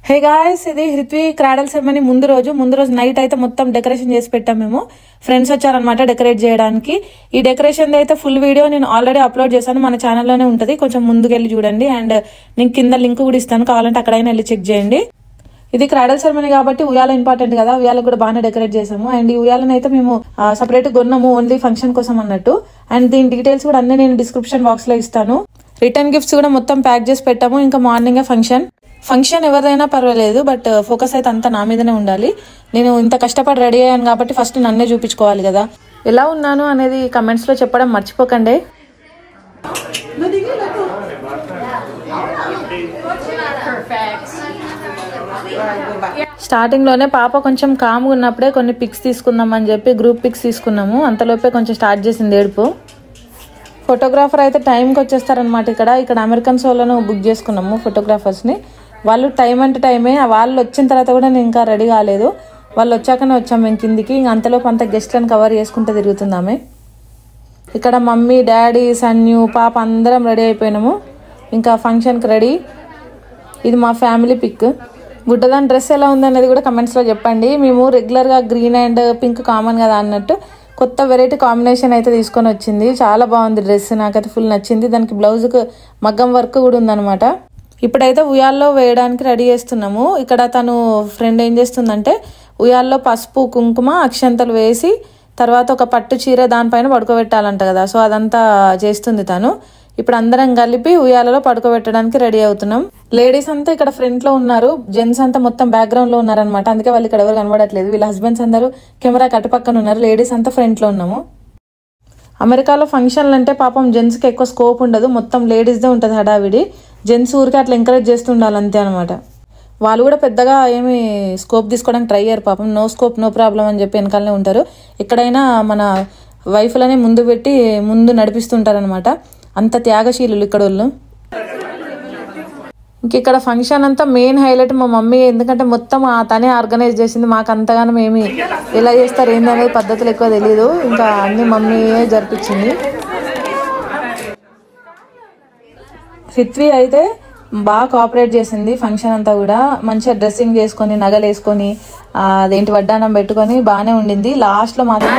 Hey guys, ఇది హృత్వి cradle ceremony ముందు రోజు నైట్ అయితే మొత్తం డెకరేషన్ చేసి పెట్టాం. మేము ఫ్రెండ్స్ వచ్చారనమాట డెకరేట్ చేయడానికి. ఈ డెకరేషన్ అయితే ఫుల్ వీడియో నేను ఆల్రెడీ అప్లోడ్ చేశాను, మన ఛానల్లోనే ఉంటుంది, కొంచెం ముందుకెళ్ళి చూడండి. అండ్ నేను కింద లింక్ కూడా ఇస్తాను, కావాలంటే అక్కడైనా వెళ్ళి చెక్ చేయండి. ఇది క్రాడల్ సెరమనీ కాబట్టి ఉయ్యాల ఇంపార్టెంట్ కదా, ఉయ్యాల కూడా బాగానే డెకరేట్ చేసాము. అండ్ ఈ ఉయ్యాలను అయితే మేము సపరేట్ కొన్నాము ఓన్లీ ఫంక్షన్ కోసం అన్నట్టు. అండ్ దీని డీటెయిల్స్ కూడా అన్ని నేను డిస్క్రిప్షన్ బాక్స్ లో ఇస్తాను. రిటర్న్ గిఫ్ట్స్ కూడా మొత్తం ప్యాక్ చేసి పెట్టాము. ఇంకా మార్నింగ్ ఫంక్షన్ ఎవరిదైనా పర్వాలేదు, బట్ ఫోకస్ అయితే అంతా నా మీదనే ఉండాలి. నేను ఇంత కష్టపడి రెడీ అయ్యాను కాబట్టి ఫస్ట్ నన్నే చూపించుకోవాలి కదా. ఎలా ఉన్నాను అనేది కమెంట్స్ లో చెప్పడం మర్చిపోకండి. స్టార్టింగ్ లోనే పాప కొంచెం కామ్గా ఉన్నప్పుడే కొన్ని పిక్స్ తీసుకుందాం అని చెప్పి గ్రూప్ పిక్స్ తీసుకున్నాము. అంతలోపే కొంచెం స్టార్ట్ చేసింది ఏడుపు. ఫోటోగ్రాఫర్ అయితే టైంకి వచ్చేస్తారనమాట. ఇక్కడ అమెరికన్ సోలోను బుక్ చేసుకున్నాము ఫోటోగ్రాఫర్స్ని. వాళ్ళు టైం అంటే టైమే, వాళ్ళు వచ్చిన తర్వాత కూడా నేను ఇంకా రెడీ కాలేదు. వాళ్ళు వచ్చాకనే వచ్చాము మేము కిందికి. ఇంక అంతలోపు అంత గెస్ట్లను కవర్ చేసుకుంటూ తిరుగుతుందామే. ఇక్కడ మమ్మీ, డాడీ, సన్యు, పాప అందరం రెడీ అయిపోయినాము. ఇంకా ఫంక్షన్కి రెడీ. ఇది మా ఫ్యామిలీ పిక్. గుడ్డదాని డ్రెస్ ఎలా ఉందనేది కూడా కమెంట్స్లో చెప్పండి. మేము రెగ్యులర్గా గ్రీన్ అండ్ పింక్ కామన్ కదా అన్నట్టు కొత్త వెరైటీ కాంబినేషన్ అయితే తీసుకొని వచ్చింది. చాలా బాగుంది డ్రెస్, నాకైతే ఫుల్ నచ్చింది. దానికి బ్లౌజ్కి మగ్గం వర్క్ కూడా ఉందన్నమాట. ఇప్పుడైతే ఉయ్యాల్లో వేయడానికి రెడీ చేస్తున్నాము. ఇక్కడ తను ఫ్రెండ్ ఏం చేస్తుందంటే ఉయ్యాల్లో పసుపు, కుంకుమ, అక్షంతలు వేసి తర్వాత ఒక పట్టు చీర దానిపైన పడుకోబెట్టాలంట కదా. సో అదంతా చేస్తుంది తను. ఇప్పుడు అందరం కలిపి ఉయ్యాలలో పడుకోబెట్టడానికి రెడీ అవుతున్నాం. లేడీస్ అంతా ఇక్కడ ఫ్రంట్ లో ఉన్నారు, జెంట్స్ అంతా మొత్తం బ్యాక్గ్రౌండ్ లో ఉన్నారనమాట. అందుకే వాళ్ళు ఇక్కడ ఎవరు కనబడట్లేదు. వీళ్ళ హస్బెండ్స్ అందరూ కెమెరా కట్టుపక్కన ఉన్నారు, లేడీస్ అంతా ఫ్రంట్ లో ఉన్నాము. అమెరికాలో ఫంక్షన్లు అంటే పాపం జెంట్స్ కి ఎక్కువ స్కోప్ ఉండదు, మొత్తం లేడీస్ దే ఉంటది హడావిడి. జెంట్స్ ఊరికి అట్లా ఎంకరేజ్ చేస్తుండాలి అంతే అనమాట. వాళ్ళు కూడా పెద్దగా ఏమి స్కోప్ తీసుకోవడానికి ట్రై అయ్యారు పాపం. నో స్కోప్ నో ప్రాబ్లం అని చెప్పి వెనకాలనే ఉంటారు. ఎక్కడైనా మన వైఫ్లనే ముందు పెట్టి ముందు నడిపిస్తుంటారు అనమాట. అంత త్యాగశీలు ఇక్కడ వాళ్ళు. ఇంక ఫంక్షన్ అంతా మెయిన్ హైలైట్ మా మమ్మీ, ఎందుకంటే మొత్తం తనే ఆర్గనైజ్ చేసింది. మాకు అంతగానం ఏమి ఎలా చేస్తారు ఏందనేది పద్ధతులు ఎక్కువ తెలియదు, ఇంకా అన్ని మమ్మీయే జరిపించింది. హృత్వి అయితే బాగా కోఆపరేట్ చేసింది ఫంక్షన్ అంతా కూడా. మంచిగా డ్రెస్సింగ్ చేసుకొని నగలు వేసుకొని అదేంటి వడ్డానం పెట్టుకొని బాగానే ఉండింది. లాస్ట్ లో మాత్రం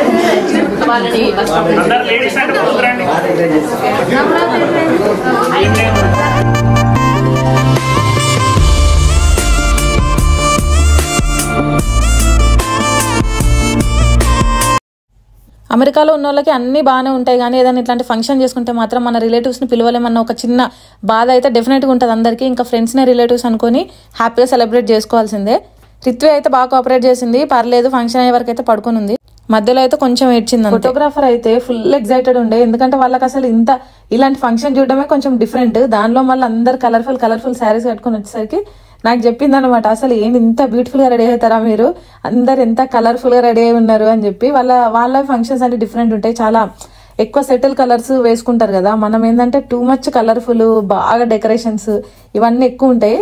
అమెరికాలో ఉన్న వాళ్ళకి అన్ని బాగానే ఉంటాయి, కానీ ఏదైనా ఇట్లాంటి ఫంక్షన్ చేసుకుంటే మాత్రం మన రిలేటివ్స్ని పిలవలేమన్న ఒక చిన్న బాధ అయితే డెఫినెట్గా ఉంటుంది అందరికీ. ఇంకా ఫ్రెండ్స్నే రిలేటివ్స్ అనుకొని హ్యాపీగా సెలబ్రేట్ చేసుకోవాల్సిందే. హృత్వి అయితే బాగా కోఆపరేట్ చేసింది, పర్లేదు. ఫంక్షన్ అయ్యే వరకు అయితే పడుకుని ఉంది. మధ్యలో అయితే కొంచెం ఏడ్చింది. ఫోటోగ్రాఫర్ అయితే ఫుల్ ఎక్సైటెడ్ ఉండే, ఎందుకంటే వాళ్ళకి అసలు ఇలాంటి ఫంక్షన్ చూడడమే కొంచెం డిఫరెంట్. దానిలో మళ్ళీ అందరు కలర్ఫుల్ శారీస్ కట్టుకొని వచ్చేసరికి నాకు చెప్పింది అనమాట, అసలు ఏంటి ఇంత బ్యూటిఫుల్ గా రెడీ అవుతారా మీరు, అందరు ఎంత కలర్ఫుల్ గా రెడీ అయి ఉన్నారు అని చెప్పి. వాళ్ళ ఫంక్షన్స్ అంటే డిఫరెంట్ ఉంటాయి, చాలా ఎక్కువ సెటిల్ కలర్స్ వేసుకుంటారు కదా. మనం ఏంటంటే టూ మచ్ కలర్ఫుల్, బాగా డెకరేషన్స్ ఇవన్నీ ఎక్కువ ఉంటాయి.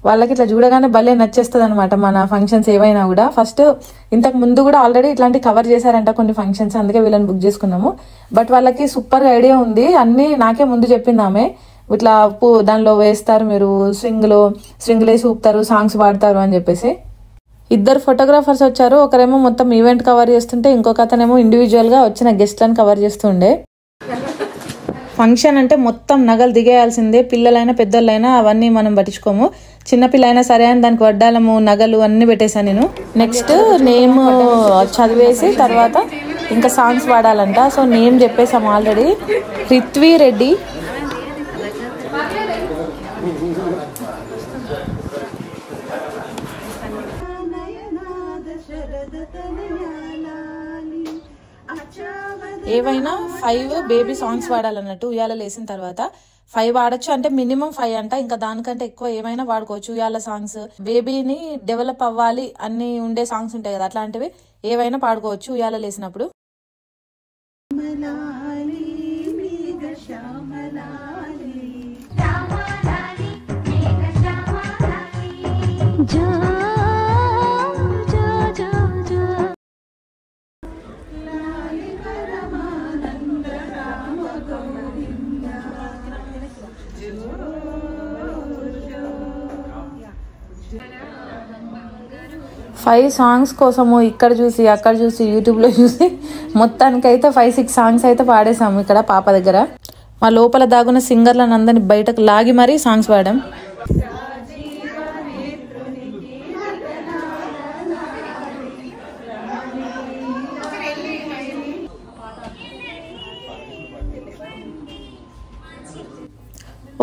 వాళ్ళకి ఇట్లా చూడగానే భలే నచ్చేస్తుంది అనమాట మన ఫంక్షన్స్ ఏవైనా కూడా. ఫస్ట్ ఇంతకు ముందు కూడా ఆల్రెడీ ఇట్లాంటి కవర్ చేశారంట కొన్ని ఫంక్షన్స్, అందుకే వీళ్ళని బుక్ చేసుకున్నాము. బట్ వాళ్ళకి సూపర్ ఐడియా ఉంది, అన్ని నాకే ముందు చెప్పింది ఆమె. ఇట్లా దానిలో వేస్తారు మీరు, స్వింగ్ వేసి ఊపుతారు, సాంగ్స్ పాడతారు అని చెప్పేసి. ఇద్దరు ఫోటోగ్రాఫర్స్ వచ్చారు. ఒకరేమో మొత్తం ఈవెంట్ కవర్ చేస్తుంటే ఇంకొక అతనేమో ఇండివిజువల్ గా వచ్చిన గెస్ట్లను కవర్ చేస్తుండే. ఫంక్షన్ అంటే మొత్తం నగలు దిగేయాల్సిందే, పిల్లలైనా పెద్దోళ్ళైనా అవన్నీ మనం పట్టించుకోము. చిన్నపిల్ల అయినా సరే అని దానికి వడ్డాలము, నగలు అన్ని పెట్టేశాను నేను. నెక్స్ట్ నేమ్ చదివేసి తర్వాత ఇంకా సాంగ్స్ పాడాలంట. సో నేమ్ చెప్పేసాము ఆల్రెడీ, హృత్వి రెడ్డి. ఏవైనా 5 బేబీ సాంగ్స్ పాడాలన్నట్టు ఉయ్యాల వేసిన తర్వాత. 5 వాడచ్చు, అంటే మినిమం 5 అంట, ఇంకా దానికంటే ఎక్కువ ఏమైనా వాడుకోవచ్చు. ఉయ్యాల సాంగ్స్, బేబీని డెవలప్ అవ్వాలి అన్ని ఉండే సాంగ్స్ ఉంటాయి కదా, అట్లాంటివి ఏవైనా పాడుకోవచ్చు ఉయ్యాల వేసినప్పుడు. 5 సాంగ్స్ కోసము ఇక్కడ చూసి అక్కడ చూసి యూట్యూబ్లో చూసి మొత్తానికైతే 5-6 సాంగ్స్ అయితే పాడేసాము ఇక్కడ పాప దగ్గర. మా లోపల దాగున్న సింగర్లను అందరినీ బయటకు లాగి మరీ సాంగ్స్ పాడాం.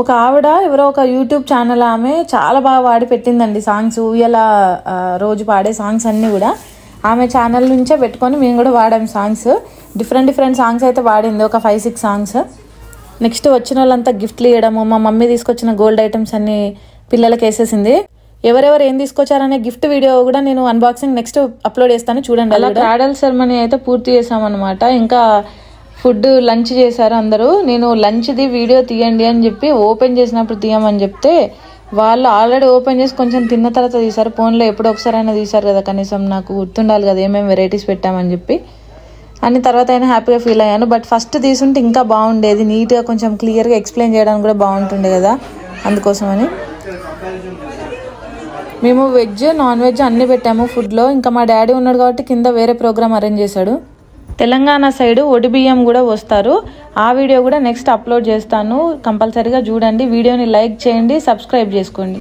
ఒక ఆవిడ ఎవరో ఒక యూట్యూబ్ ఛానల్ ఆమె చాలా బాగా పాడి పెట్టిందండి సాంగ్స్. ఊయలా రోజు పాడే సాంగ్స్ అన్నీ కూడా ఆమె ఛానల్ నుంచే పెట్టుకొని మేము కూడా వాడాం సాంగ్స్. డిఫరెంట్ సాంగ్స్ అయితే వాడింది, ఒక 5-6 సాంగ్స్. నెక్స్ట్ వచ్చిన వాళ్ళంతా గిఫ్ట్లు ఇవ్వడము, మా మమ్మీ తీసుకొచ్చిన గోల్డ్ ఐటమ్స్ అన్ని పిల్లలకి వేసేసింది. ఎవరెవరు ఏం తీసుకొచ్చారనే గిఫ్ట్ వీడియో కూడా నేను అన్బాక్సింగ్ నెక్స్ట్ అప్లోడ్ చేస్తాను చూడండి. అలా ట్రాడల్ సెరమనీ అయితే పూర్తి చేసామన్నమాట. ఇంకా ఫుడ్ లంచ్ చేశారు అందరూ. నేను లంచ్ది వీడియో తీయండి అని చెప్పి ఓపెన్ చేసినప్పుడు తీయమని చెప్తే వాళ్ళు ఆల్రెడీ ఓపెన్ చేసి కొంచెం తిన్న తర్వాత తీశారు. ఫోన్లో ఎప్పుడో ఒకసారైనా తీశారు కదా, కనీసం నాకు గుర్తుండాలి కదా ఏమేమి వెరైటీస్ పెట్టామని చెప్పి. అన్ని తర్వాత అయినా హ్యాపీగా ఫీల్ అయ్యాను. బట్ ఫస్ట్ తీసుంటే ఇంకా బాగుండేది, నీట్గా కొంచెం క్లియర్గా ఎక్స్ప్లెయిన్ చేయడానికి కూడా బాగుంటుండే కదా, అందుకోసమని. మేము వెజ్ నాన్ వెజ్ అన్నీ పెట్టాము ఫుడ్లో. ఇంకా మా డాడీ ఉన్నాడు కాబట్టి కింద వేరే ప్రోగ్రామ్ అరేంజ్ చేశాడు. తెలంగాణ సైడ్ ఒడి బియ్యం కూడా వస్తారు. ఆ వీడియో కూడా నెక్స్ట్ అప్లోడ్ చేస్తాను, కంపల్సరీగా చూడండి. వీడియోని లైక్ చేయండి, సబ్స్క్రైబ్ చేసుకోండి.